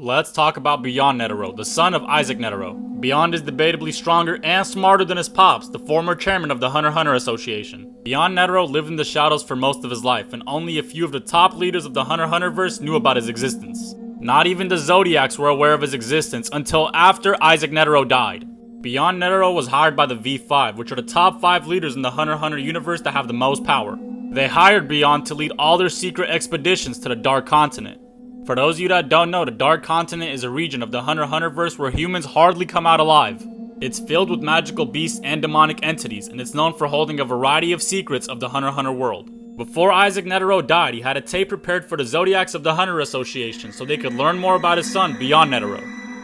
Let's talk about Beyond Netero, the son of Isaac Netero. Beyond is debatably stronger and smarter than his pops, the former chairman of the Hunter-Hunter Association. Beyond Netero lived in the shadows for most of his life, and only a few of the top leaders of the Hunter-Hunterverse knew about his existence. Not even the Zodiacs were aware of his existence until after Isaac Netero died. Beyond Netero was hired by the V5, which are the top 5 leaders in the Hunter-Hunter universe that have the most power. They hired Beyond to lead all their secret expeditions to the Dark Continent. For those of you that don't know, the Dark Continent is a region of the Hunter-Hunterverse where humans hardly come out alive. It's filled with magical beasts and demonic entities, and it's known for holding a variety of secrets of the Hunter-Hunter world. Before Isaac Netero died, he had a tape prepared for the Zodiacs of the Hunter Association so they could learn more about his son, Beyond Netero.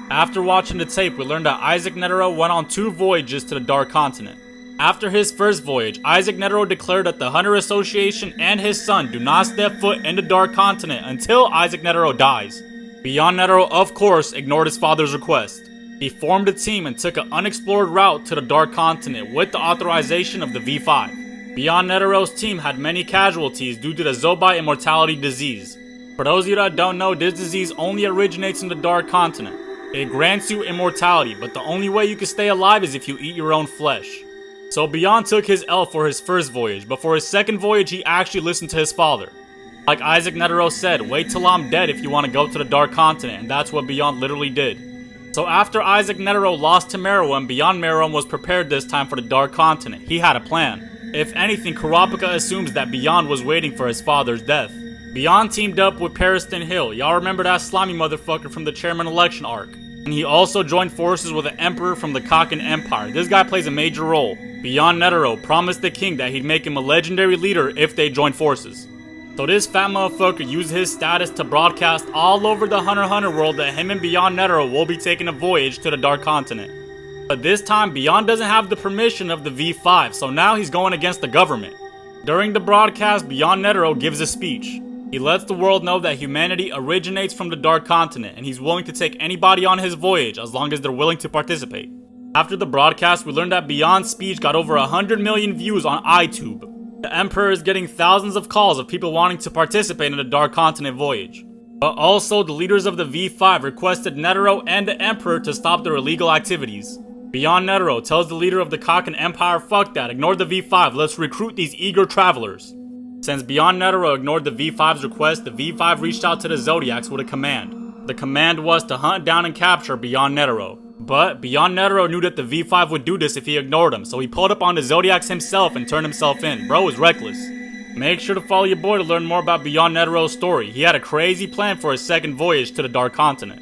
After watching the tape, we learned that Isaac Netero went on 2 voyages to the Dark Continent. After his first voyage, Isaac Netero declared that the Hunter Association and his son do not step foot in the Dark Continent until Isaac Netero dies. Beyond Netero, of course, ignored his father's request. He formed a team and took an unexplored route to the Dark Continent with the authorization of the V5. Beyond Netero's team had many casualties due to the Zombie immortality disease. For those of you that don't know, this disease only originates in the Dark Continent. It grants you immortality, but the only way you can stay alive is if you eat your own flesh. So Beyond took his L for his first voyage, but for his second voyage he actually listened to his father. Like Isaac Netero said, wait till I'm dead if you want to go to the Dark Continent, and that's what Beyond literally did. So after Isaac Netero lost to Meruem, Beyond Meruem was prepared this time for the Dark Continent. He had a plan. If anything, Kurapika assumes that Beyond was waiting for his father's death. Beyond teamed up with Pariston Hill. Y'all remember that slimy motherfucker from the chairman election arc. And he also joined forces with an emperor from the Kaken Empire. This guy plays a major role. Beyond Netero promised the king that he'd make him a legendary leader if they joined forces. So this fat motherfucker used his status to broadcast all over the Hunter-Hunter world that him and Beyond Netero will be taking a voyage to the Dark Continent. But this time, Beyond doesn't have the permission of the V5, so now he's going against the government. During the broadcast, Beyond Netero gives a speech. He lets the world know that humanity originates from the Dark Continent, and he's willing to take anybody on his voyage as long as they're willing to participate. After the broadcast, we learned that Beyond's speech got over 100 million views on iTube. The Emperor is getting thousands of calls of people wanting to participate in the Dark Continent voyage. But also, the leaders of the V5 requested Netero and the Emperor to stop their illegal activities. Beyond Netero tells the leader of the Kaken Empire, fuck that, ignore the V5, let's recruit these eager travelers. Since Beyond Netero ignored the V5's request, the V5 reached out to the Zodiacs with a command. The command was to hunt down and capture Beyond Netero. But Beyond Netero knew that the V5 would do this if he ignored him, so he pulled up on the Zodiacs himself and turned himself in. Bro is reckless. Make sure to follow your boy to learn more about Beyond Netero's story. He had a crazy plan for his second voyage to the Dark Continent.